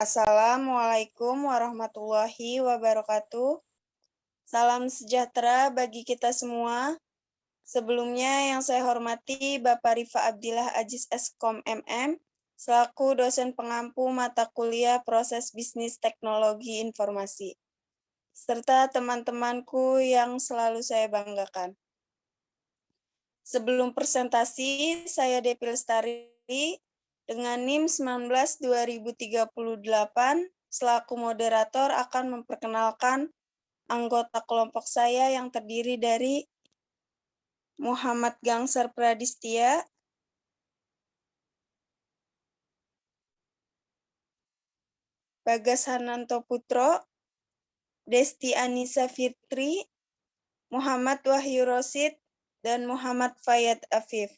Assalamualaikum warahmatullahi wabarakatuh. Salam sejahtera bagi kita semua. Sebelumnya yang saya hormati Bapak Rifa Abdillah Aziz Eskom MM, selaku dosen pengampu mata kuliah Proses Bisnis Teknologi Informasi, serta teman-temanku yang selalu saya banggakan. Sebelum presentasi, saya Depi Lestari dengan NIM 19-2038 selaku moderator akan memperkenalkan anggota kelompok saya yang terdiri dari Muhammad Gangsar Pradistia, Bagas Hananto Putro, Desti Anissa Fitri, Muhammad Wahyu Rosid, dan Muhammad Fayad Afif.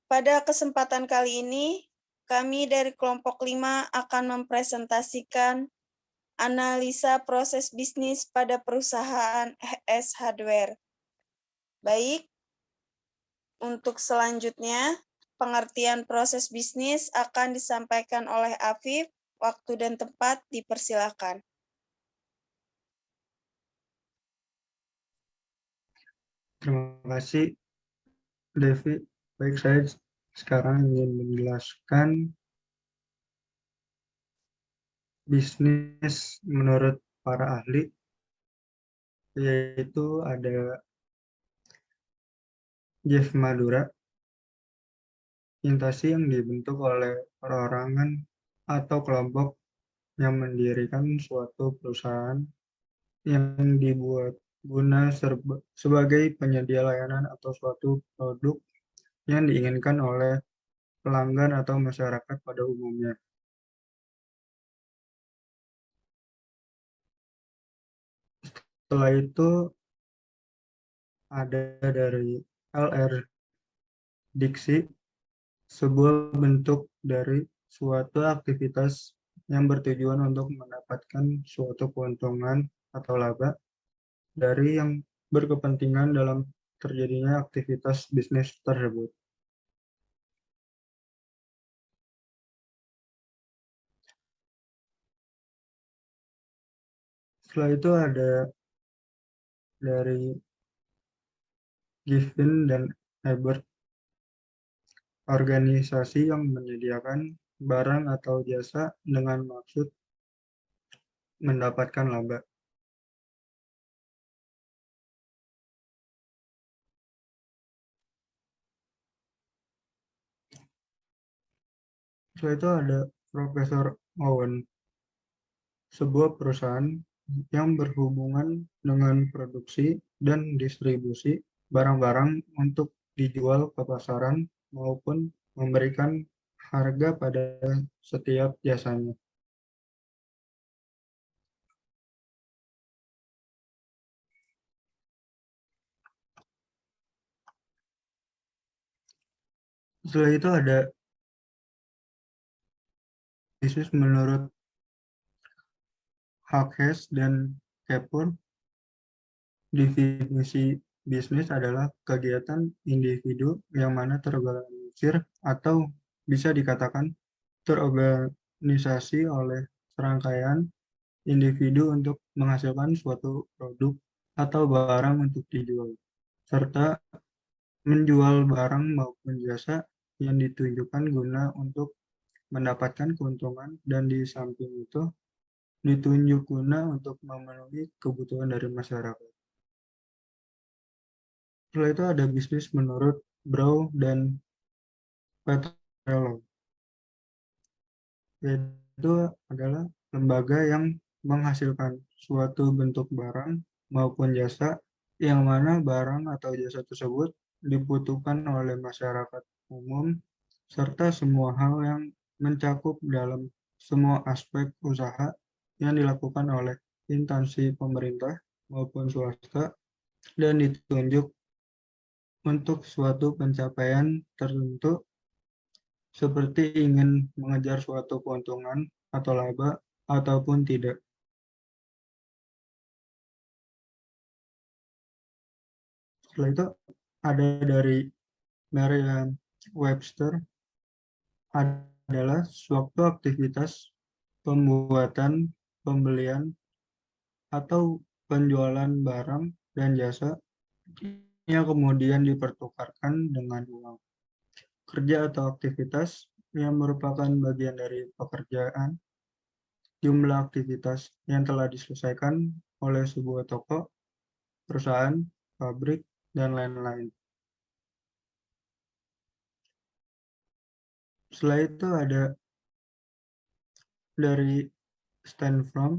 Pada kesempatan kali ini, kami dari kelompok 5 akan mempresentasikan analisa proses bisnis pada perusahaan HS Hardware. Baik, untuk selanjutnya, pengertian proses bisnis akan disampaikan oleh Afif. Waktu dan tempat dipersilakan. Terima kasih, Devi. Baik, saya sekarang ingin menjelaskan bisnis menurut para ahli, yaitu ada Jeff Madura, intasi yang dibentuk oleh perorangan atau kelompok yang mendirikan suatu perusahaan yang dibuat guna sebagai penyedia layanan atau suatu produk yang diinginkan oleh pelanggan atau masyarakat pada umumnya. Setelah itu ada dari LR Diksi, sebuah bentuk dari suatu aktivitas yang bertujuan untuk mendapatkan suatu keuntungan atau laba dari yang berkepentingan dalam terjadinya aktivitas bisnis tersebut. Setelah itu ada dari Given dan Ebert, organisasi yang menyediakan barang atau jasa dengan maksud mendapatkan laba. Setelah itu ada Profesor Owen, sebuah perusahaan yang berhubungan dengan produksi dan distribusi barang-barang untuk dijual ke pasaran maupun memberikan harga pada setiap jasanya. Setelah itu ada bisnis menurut Hackes dan Kapur. Definisi bisnis adalah kegiatan individu yang mana terorganisir atau bisa dikatakan terorganisasi oleh serangkaian individu untuk menghasilkan suatu produk atau barang untuk dijual, serta menjual barang maupun jasa yang ditujukan guna untuk mendapatkan keuntungan, dan di samping itu ditunjuk guna untuk memenuhi kebutuhan dari masyarakat. Setelah itu ada bisnis menurut Brow dan Petrello, yaitu adalah lembaga yang menghasilkan suatu bentuk barang maupun jasa yang mana barang atau jasa tersebut dibutuhkan oleh masyarakat umum, serta semua hal yang mencakup dalam semua aspek usaha yang dilakukan oleh instansi pemerintah maupun swasta dan ditunjuk untuk suatu pencapaian tertentu, seperti ingin mengejar suatu keuntungan atau laba ataupun tidak. Setelah itu ada dari Merriam-Webster, ada adalah suatu aktivitas pembuatan, pembelian, atau penjualan barang dan jasa yang kemudian dipertukarkan dengan uang. Kerja atau aktivitas yang merupakan bagian dari pekerjaan, jumlah aktivitas yang telah diselesaikan oleh sebuah toko, perusahaan, pabrik, dan lain-lain. Setelah itu ada dari Stanford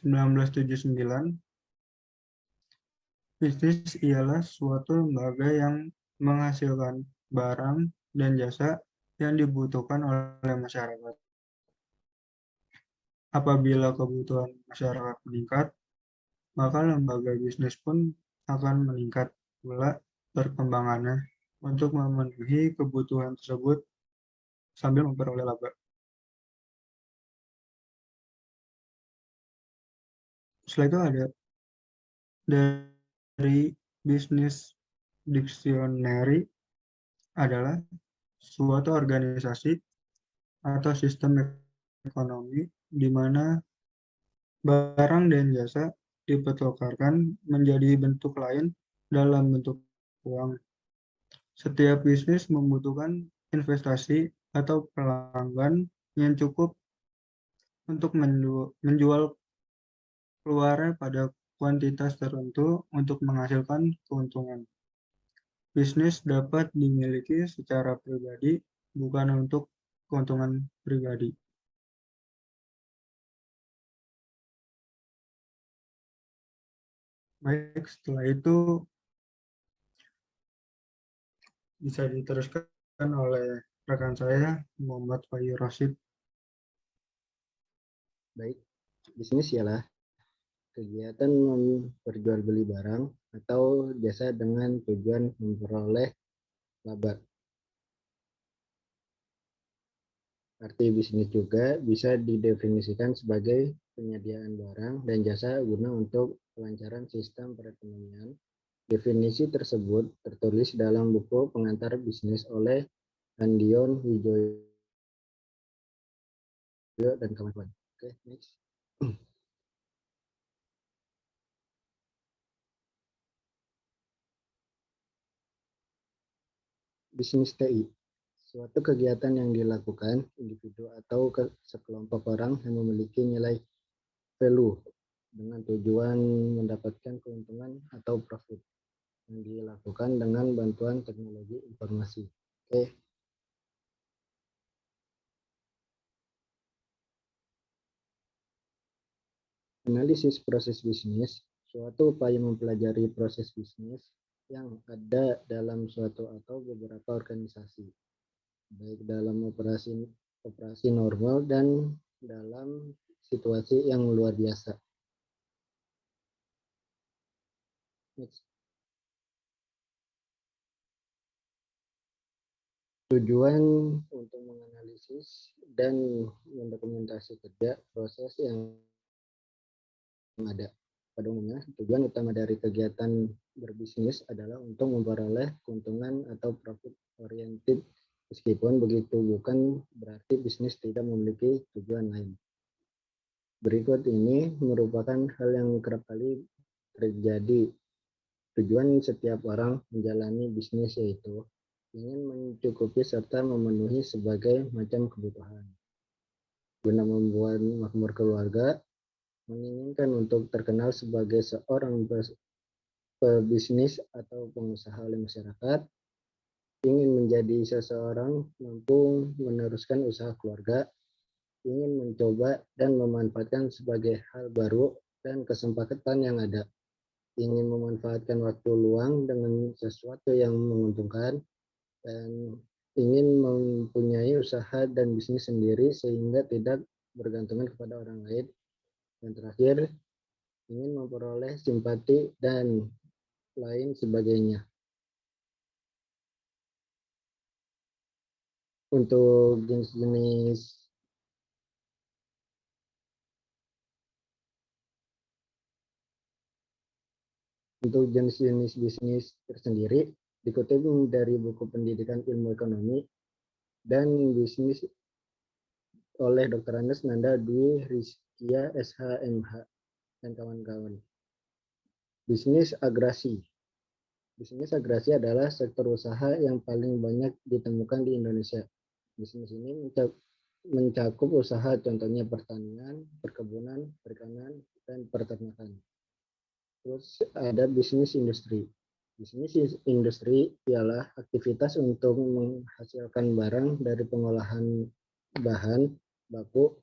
1979, bisnis ialah suatu lembaga yang menghasilkan barang dan jasa yang dibutuhkan oleh masyarakat. Apabila kebutuhan masyarakat meningkat, maka lembaga bisnis pun akan meningkat pula perkembangannya untuk memenuhi kebutuhan tersebut sambil memperoleh laba. Setelah itu ada dari bisnis dictionary adalah suatu organisasi atau sistem ekonomi di mana barang dan jasa dipertukarkan menjadi bentuk lain dalam bentuk uang. Setiap bisnis membutuhkan investasi atau pelanggan yang cukup untuk menjual keluarnya pada kuantitas tertentu untuk menghasilkan keuntungan. Bisnis dapat dimiliki secara pribadi, bukan untuk keuntungan pribadi. Baik, setelah itu bisa diteruskan oleh rekan saya, Muhammad Fahir Rasid. Baik, bisnis ialah kegiatan memperjualbeli barang atau jasa dengan tujuan memperoleh laba. Arti bisnis juga bisa didefinisikan sebagai penyediaan barang dan jasa guna untuk kelancaran sistem perekonomian. Definisi tersebut tertulis dalam buku Pengantar Bisnis oleh Andion Wijoyo dan kawan-kawan. Oke, next. Bisnis TI, suatu kegiatan yang dilakukan individu atau sekelompok orang yang memiliki nilai value dengan tujuan mendapatkan keuntungan atau profit yang dilakukan dengan bantuan teknologi informasi. Oke. Analisis proses bisnis, suatu upaya mempelajari proses bisnis yang ada dalam suatu atau beberapa organisasi, baik dalam operasi normal dan dalam situasi yang luar biasa. Next. Tujuan untuk menganalisis dan mendokumentasi kerja proses yang ada. Pada umumnya, tujuan utama dari kegiatan berbisnis adalah untuk memperoleh keuntungan atau profit oriented. Meskipun begitu, bukan berarti bisnis tidak memiliki tujuan lain. Berikut ini merupakan hal yang kerap kali terjadi. Tujuan setiap orang menjalani bisnis yaitu ingin mencukupi serta memenuhi sebagai macam kebutuhan. Guna membuat makmur keluarga, menginginkan untuk terkenal sebagai seorang pebisnis atau pengusaha oleh masyarakat, ingin menjadi seseorang mampu meneruskan usaha keluarga, ingin mencoba dan memanfaatkan sebagai hal baru dan kesempatan yang ada, ingin memanfaatkan waktu luang dengan sesuatu yang menguntungkan, dan ingin mempunyai usaha dan bisnis sendiri sehingga tidak bergantungan kepada orang lain. Dan terakhir, ingin memperoleh simpati dan lain sebagainya. Untuk jenis-jenis bisnis tersendiri dikutip dari buku Pendidikan Ilmu Ekonomi dan bisnis oleh Dr. Andes Nanda Dwi Rizkia SHMH dan kawan-kawan. Bisnis agrasi. Bisnis agrasi adalah sektor usaha yang paling banyak ditemukan di Indonesia. Bisnis ini mencakup usaha contohnya pertanian, perkebunan, perikanan, dan peternakan. Terus ada bisnis industri. Bisnis industri ialah aktivitas untuk menghasilkan barang dari pengolahan bahan baku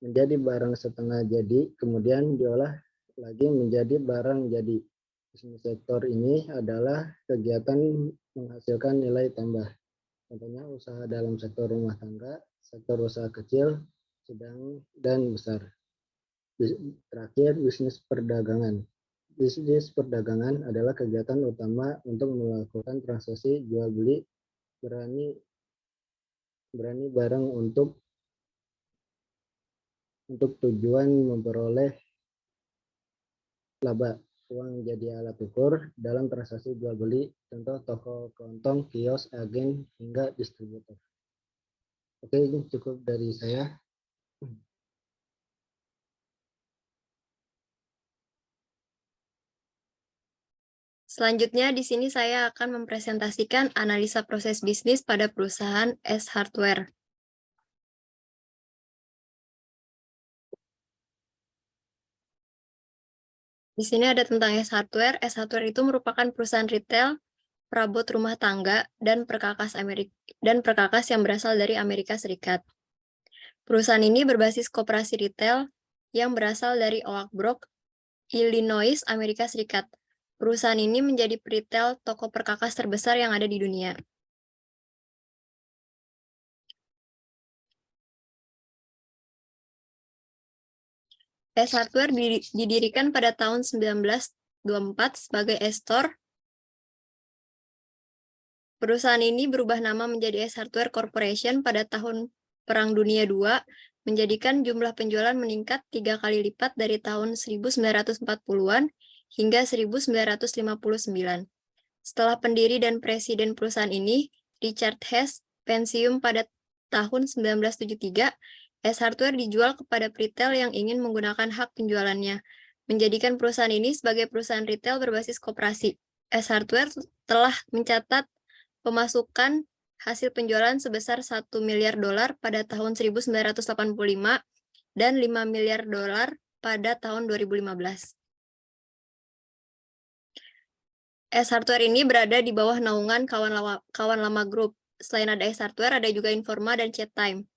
menjadi barang setengah jadi, kemudian diolah lagi menjadi barang jadi. Bisnis sektor ini adalah kegiatan menghasilkan nilai tambah. Contohnya usaha dalam sektor rumah tangga, sektor usaha kecil, sedang, dan besar. Terakhir, bisnis perdagangan. Bisnis perdagangan adalah kegiatan utama untuk melakukan transaksi jual beli berani barang untuk tujuan memperoleh laba. Uang jadi alat ukur dalam transaksi jual beli, contoh toko kelontong, kios, agen, hingga distributor. Oke, ini cukup dari saya. Selanjutnya, di sini saya akan mempresentasikan analisa proses bisnis pada perusahaan S Hardware. Di sini ada tentang S Hardware. S Hardware itu merupakan perusahaan retail, perabot rumah tangga, dan perkakas yang berasal dari Amerika Serikat. Perusahaan ini berbasis koperasi retail yang berasal dari Oak Brook, Illinois, Amerika Serikat. Perusahaan ini menjadi retail toko perkakas terbesar yang ada di dunia. S Hardware didirikan pada tahun 1924 sebagai S-Store. Perusahaan ini berubah nama menjadi S Hardware Corporation pada tahun Perang Dunia II, menjadikan jumlah penjualan meningkat 3 kali lipat dari tahun 1940-an hingga 1959. Setelah pendiri dan presiden perusahaan ini, Richard Hess, pensiun pada tahun 1973, S Hardware dijual kepada retail yang ingin menggunakan hak penjualannya, menjadikan perusahaan ini sebagai perusahaan retail berbasis koperasi. S Hardware telah mencatat pemasukan hasil penjualan sebesar $1 miliar pada tahun 1985 dan $5 miliar pada tahun 2015. S Hardware ini berada di bawah naungan Kawan Lama Group. Selain ada S Hardware, ada juga Informa dan Chat Time.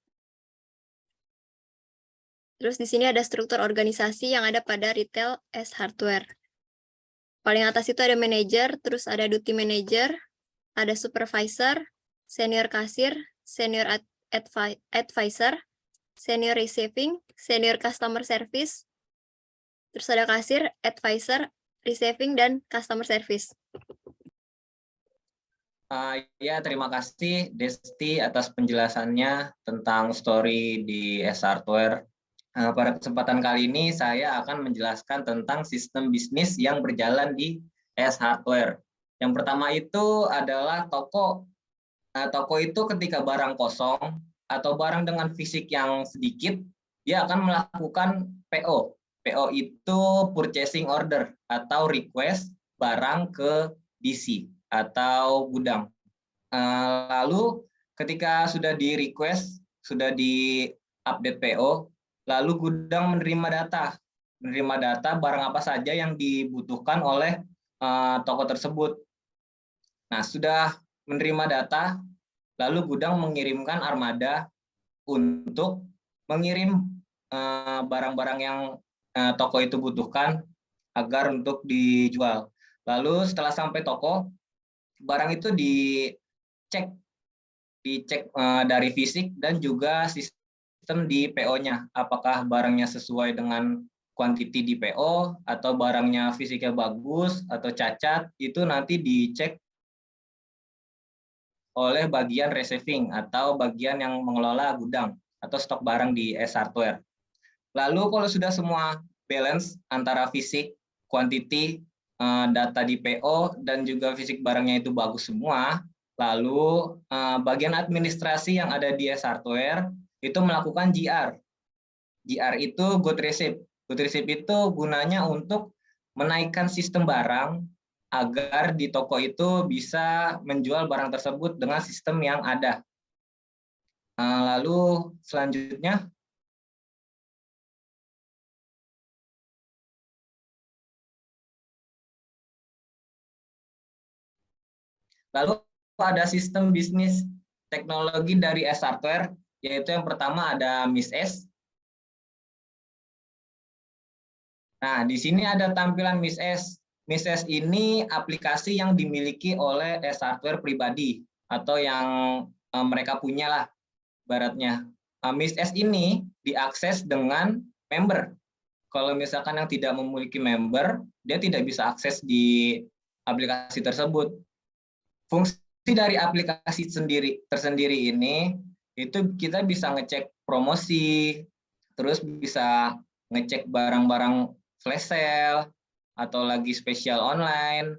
Terus di sini ada struktur organisasi yang ada pada retail S Hardware. Paling atas itu ada manajer, terus ada duty manager, ada supervisor, senior kasir, senior advisor, senior receiving, senior customer service, terus ada kasir, advisor, receiving, dan customer service. Ya, terima kasih Desti atas penjelasannya tentang story di S Hardware. Pada kesempatan kali ini saya akan menjelaskan tentang sistem bisnis yang berjalan di S Hardware. Yang pertama itu adalah toko. Toko itu ketika barang kosong atau barang dengan fisik yang sedikit, dia akan melakukan PO. PO itu purchasing order atau request barang ke DC atau gudang. Lalu ketika sudah di request, sudah di update PO, lalu gudang menerima data barang apa saja yang dibutuhkan oleh toko tersebut. Nah, sudah menerima data, lalu gudang mengirimkan armada untuk mengirim barang-barang yang toko itu butuhkan agar untuk dijual. Lalu setelah sampai toko, barang itu dicek dari fisik dan juga sistem di PO-nya. Apakah barangnya sesuai dengan quantity di PO atau barangnya fisiknya bagus atau cacat, itu nanti dicek oleh bagian receiving atau bagian yang mengelola gudang atau stok barang di S Hardware. Lalu kalau sudah semua balance antara fisik, quantity, data di PO, dan juga fisik barangnya itu bagus semua, Lalu bagian administrasi yang ada di S-Hardware itu melakukan GR. GR itu good receipt. Good receipt itu gunanya untuk menaikkan sistem barang agar di toko itu bisa menjual barang tersebut dengan sistem yang ada. Lalu selanjutnya, lalu ada sistem bisnis teknologi dari S-Hardware, yaitu yang pertama ada MIS-S. Nah, di sini ada tampilan MIS-S. MIS-S ini aplikasi yang dimiliki oleh S-Hardware pribadi atau yang mereka punya lah, baratnya. MIS-S ini diakses dengan member. Kalau misalkan yang tidak memiliki member, dia tidak bisa akses di aplikasi tersebut. Fungsi dari aplikasi tersendiri ini, itu kita bisa ngecek promosi, terus bisa ngecek barang-barang flash sale, atau lagi spesial online,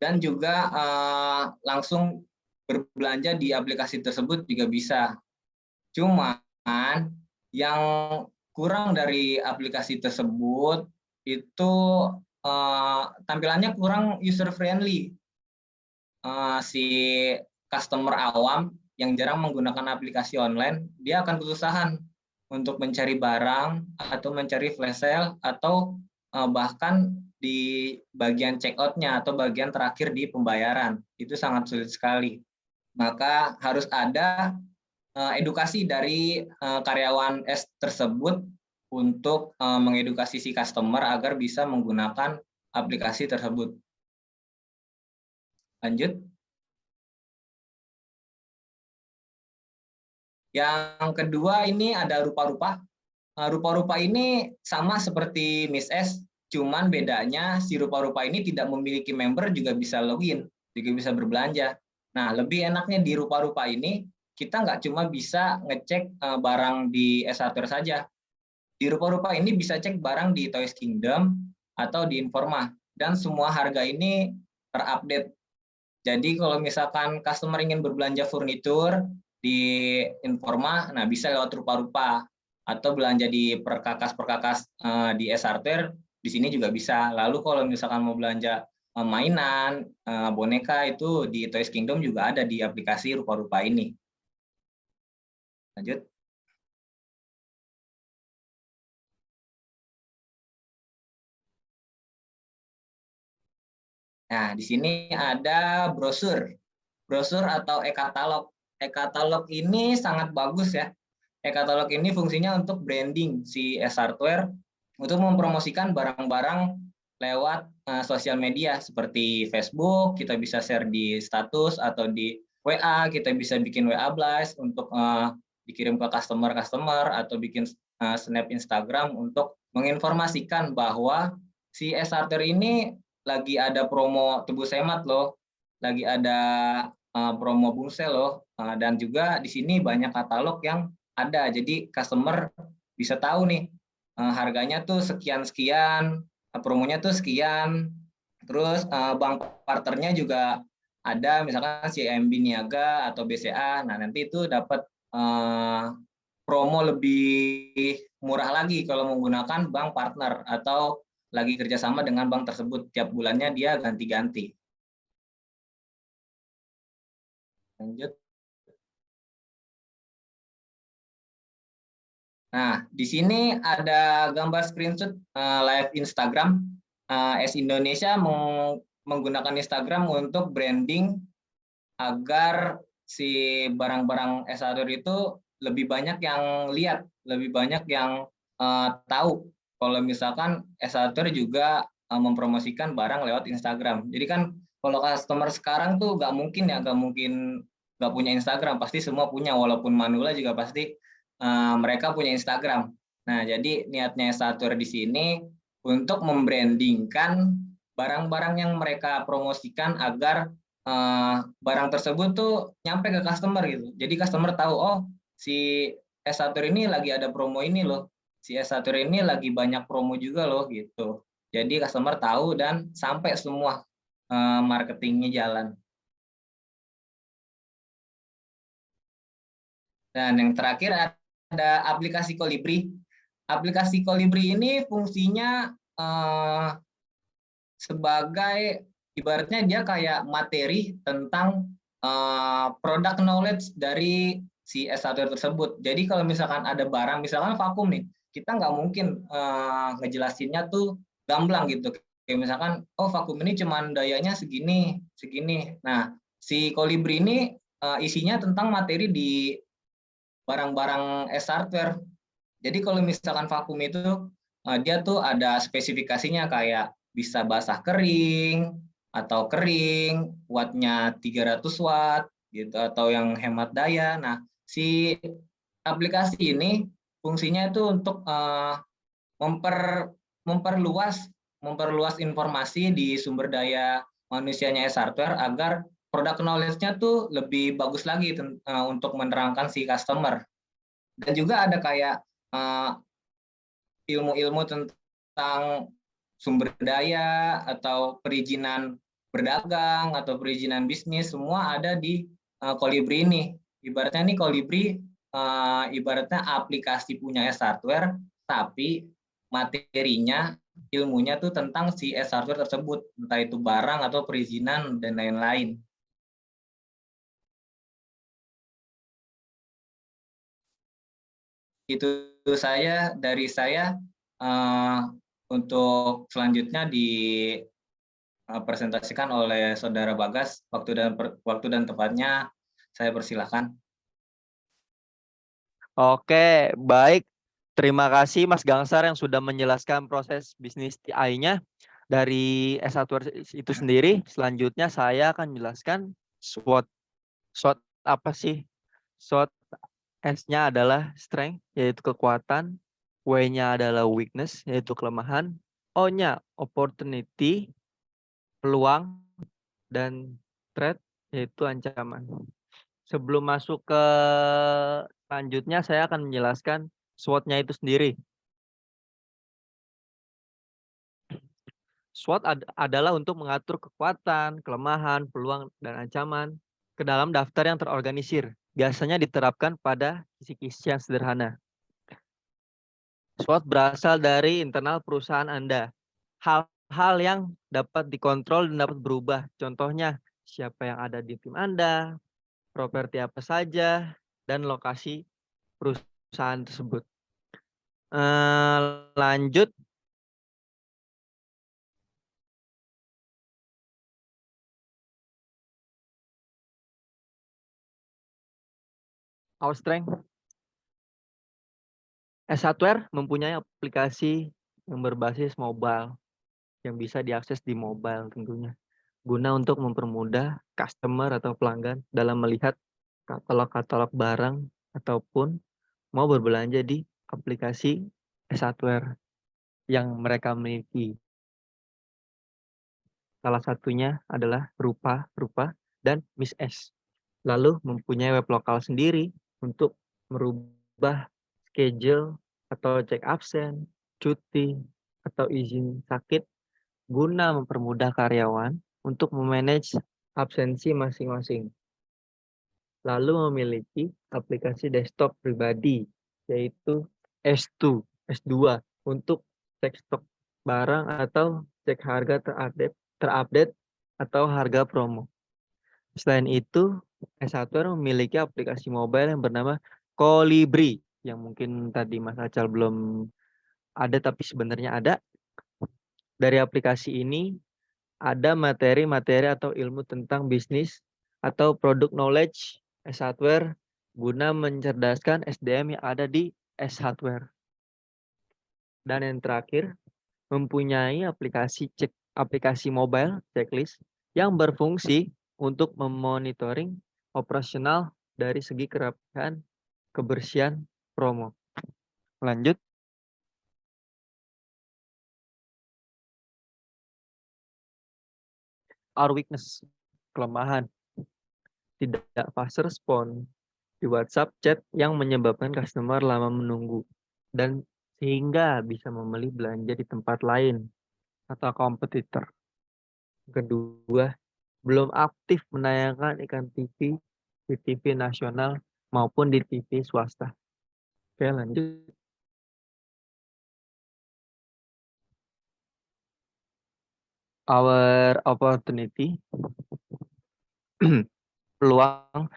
dan juga langsung berbelanja di aplikasi tersebut juga bisa. Cuman yang kurang dari aplikasi tersebut itu tampilannya kurang user friendly. Si customer awam yang jarang menggunakan aplikasi online, dia akan kesusahan untuk mencari barang atau mencari flash sale atau bahkan di bagian checkout-nya atau bagian terakhir di pembayaran. Itu sangat sulit sekali. Maka harus ada edukasi dari karyawan S tersebut untuk mengedukasi si customer agar bisa menggunakan aplikasi tersebut. Lanjut. Yang kedua ini ada rupa-rupa. Rupa-rupa ini sama seperti MIS-S, cuman bedanya si rupa-rupa ini tidak memiliki member juga bisa login, juga bisa berbelanja. Nah, lebih enaknya di rupa-rupa ini, kita nggak cuma bisa ngecek barang di S-Hardware saja. Di rupa-rupa ini bisa cek barang di Toys Kingdom atau di Informa, dan semua harga ini terupdate. Jadi kalau misalkan customer ingin berbelanja furnitur di Informa, nah bisa lewat rupa-rupa, atau belanja di perkakas-perkakas di S-Hardware, di sini juga bisa. Lalu kalau misalkan mau belanja mainan, boneka, itu di Toys Kingdom juga ada di aplikasi rupa-rupa ini. Lanjut. Nah, di sini ada brosur. Brosur atau e-katalog. E-katalog ini sangat bagus ya. E-katalog ini fungsinya untuk branding si S-Hardware untuk mempromosikan barang-barang lewat sosial media seperti Facebook, kita bisa share di status atau di WA, kita bisa bikin WA blast untuk dikirim ke customer atau bikin snap Instagram untuk menginformasikan bahwa si S-Hardware ini lagi ada promo tebus hemat loh, lagi ada promo bungsel loh, dan juga di sini banyak katalog yang ada, jadi customer bisa tahu nih harganya tuh sekian-sekian, promonya tuh sekian, terus bank partnernya juga ada, misalkan CIMB Niaga atau BCA, nah nanti itu dapat promo lebih murah lagi kalau menggunakan bank partner atau lagi kerjasama dengan bank tersebut, tiap bulannya dia ganti-ganti. Lanjut. Nah, di sini ada gambar screenshot live Instagram. S Indonesia menggunakan Instagram untuk branding agar si barang-barang S-Hardware itu lebih banyak yang lihat, lebih banyak yang tahu. Kalau misalkan S-Hardware juga mempromosikan barang lewat Instagram. Jadi kan kalau customer sekarang tuh nggak mungkin nggak punya Instagram, pasti semua punya, walaupun manula juga pasti mereka punya Instagram. Nah, jadi niatnya S-Hardware di sini untuk membrandingkan barang-barang yang mereka promosikan agar barang tersebut tuh nyampe ke customer gitu. Jadi customer tahu, oh si S-Hardware ini lagi ada promo ini loh. Si S-Hardware ini lagi banyak promo juga loh gitu. Jadi customer tahu dan sampai semua marketingnya jalan. Dan yang terakhir ada aplikasi Kolibri. Aplikasi Kolibri ini fungsinya sebagai ibaratnya dia kayak materi tentang product knowledge dari si S1 tersebut. Jadi kalau misalkan ada barang, misalkan vakum nih, kita nggak mungkin ngejelasinnya tuh gamblang gitu. Kayak misalkan, oh vakum ini cuma dayanya segini, segini. Nah, si Kolibri ini isinya tentang materi di barang-barang S-hardware. Jadi kalau misalkan vakum itu dia tuh ada spesifikasinya kayak bisa basah kering atau kering, wattnya 300 watt gitu atau yang hemat daya. Nah, si aplikasi ini fungsinya itu untuk memperluas informasi di sumber daya manusianya S-hardware agar produk knowledge-nya tuh lebih bagus lagi untuk menerangkan si customer. Dan juga ada kayak ilmu-ilmu tentang sumber daya atau perizinan berdagang atau perizinan bisnis, semua ada di Kolibri ini. Ibaratnya nih Kolibri ibaratnya aplikasi punya S-hardware, tapi materinya, ilmunya tuh tentang si S-hardware tersebut, entah itu barang atau perizinan dan lain-lain. Itu dari saya. Untuk selanjutnya dipresentasikan oleh Saudara Bagas. Waktu dan tempatnya saya persilahkan. Oke, baik. Terima kasih Mas Gangsar yang sudah menjelaskan proses bisnis TI-nya dari S1 itu sendiri. Selanjutnya saya akan menjelaskan SWOT. SWOT apa sih? SWOT S-nya adalah strength, yaitu kekuatan. W-nya adalah weakness, yaitu kelemahan. O-nya opportunity, peluang. Dan threat, yaitu ancaman. Sebelum masuk ke selanjutnya, saya akan menjelaskan SWOT-nya itu sendiri. SWOT adalah untuk mengatur kekuatan, kelemahan, peluang, dan ancaman ke dalam daftar yang terorganisir. Biasanya diterapkan pada kisi-kisi yang sederhana. SWOT berasal dari internal perusahaan Anda. Hal-hal yang dapat dikontrol dan dapat berubah. Contohnya, siapa yang ada di tim Anda, properti apa saja, dan lokasi perusahaan tersebut. Lanjut. Our strength. S-hardware mempunyai aplikasi yang berbasis mobile yang bisa diakses di mobile tentunya, guna untuk mempermudah customer atau pelanggan dalam melihat katalog-katalog barang ataupun mau berbelanja di aplikasi S-hardware yang mereka miliki. Salah satunya adalah Rupa dan Miss S. Lalu mempunyai web lokal sendiri untuk merubah schedule atau cek absen, cuti, atau izin sakit guna mempermudah karyawan untuk memanage absensi masing-masing. Lalu memiliki aplikasi desktop pribadi, yaitu S2 untuk cek stok barang atau cek harga terupdate atau harga promo. Selain itu, S-hardware memiliki aplikasi mobile yang bernama Kolibri, yang mungkin tadi Mas Acal belum ada, tapi sebenarnya ada. Dari aplikasi ini, ada materi-materi atau ilmu tentang bisnis atau product knowledge S-hardware guna mencerdaskan SDM yang ada di S-hardware. Dan yang terakhir, mempunyai aplikasi mobile checklist yang berfungsi untuk memonitoring operasional dari segi kerapihan, kebersihan, promo. Lanjut. Our weakness, kelemahan. Tidak fast respon di WhatsApp chat yang menyebabkan customer lama menunggu dan sehingga bisa membeli belanja di tempat lain atau kompetitor. Kedua, belum aktif menayangkan iklan TV di TV nasional maupun di TV swasta. Oke, lanjut. Our opportunity. Peluang.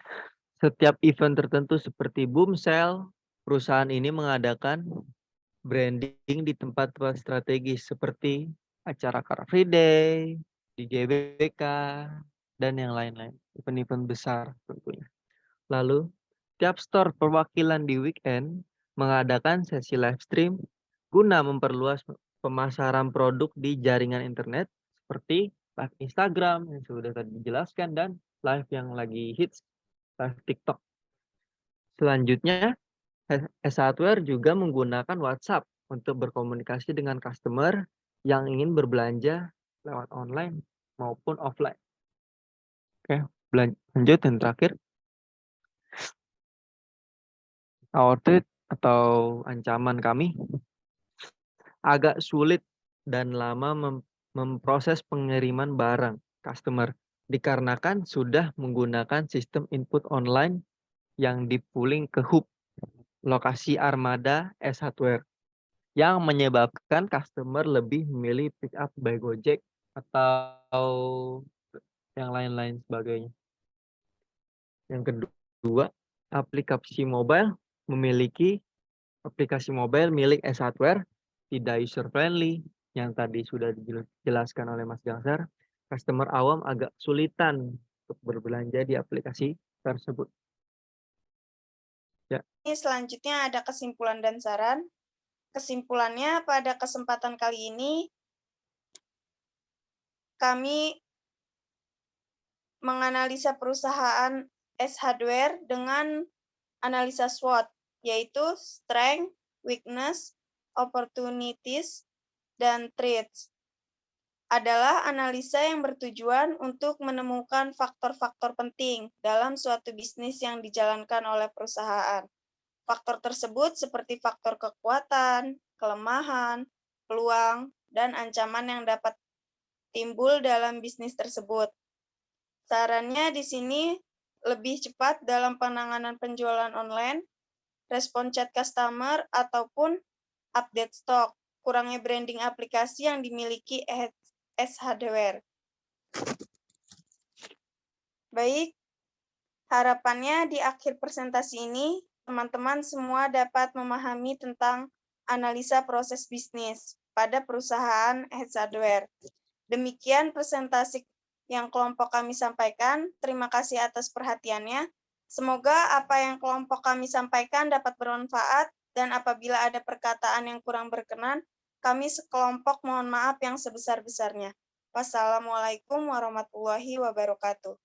Setiap event tertentu seperti boom sale, perusahaan ini mengadakan branding di tempat-tempat strategis seperti acara Car Free Day, di GBK, dan yang lain-lain. Event-event besar tentunya. Lalu, tiap store perwakilan di weekend mengadakan sesi live stream guna memperluas pemasaran produk di jaringan internet seperti live Instagram yang sudah tadi dijelaskan dan live yang lagi hits, live TikTok. Selanjutnya, S-Hardware juga menggunakan WhatsApp untuk berkomunikasi dengan customer yang ingin berbelanja lewat online maupun offline. Oke, lanjut yang terakhir. Our threat atau ancaman kami agak sulit dan lama memproses pengiriman barang customer dikarenakan sudah menggunakan sistem input online yang dipooling ke hub lokasi armada S-Hardware yang menyebabkan customer lebih memilih pick up by Gojek atau yang lain-lain sebagainya. Yang kedua, aplikasi mobile milik S-Hardware tidak user friendly yang tadi sudah dijelaskan oleh Mas Gangsar. Customer awam agak sulitan untuk berbelanja di aplikasi tersebut. Ya. Selanjutnya ada kesimpulan dan saran. Kesimpulannya, pada kesempatan kali ini kami menganalisa perusahaan S-Hardware dengan analisa SWOT, yaitu strength, weakness, opportunities, dan threats. Adalah analisa yang bertujuan untuk menemukan faktor-faktor penting dalam suatu bisnis yang dijalankan oleh perusahaan. Faktor tersebut seperti faktor kekuatan, kelemahan, peluang, dan ancaman yang dapat timbul dalam bisnis tersebut. Sarannya di sini lebih cepat dalam penanganan penjualan online, respon chat customer, ataupun update stok. Kurangnya branding aplikasi yang dimiliki S-Hardware. Baik, harapannya di akhir presentasi ini, teman-teman semua dapat memahami tentang analisa proses bisnis pada perusahaan S-Hardware. Demikian presentasi yang kelompok kami sampaikan. Terima kasih atas perhatiannya. Semoga apa yang kelompok kami sampaikan dapat bermanfaat, dan apabila ada perkataan yang kurang berkenan, kami sekelompok mohon maaf yang sebesar-besarnya. Wassalamualaikum warahmatullahi wabarakatuh.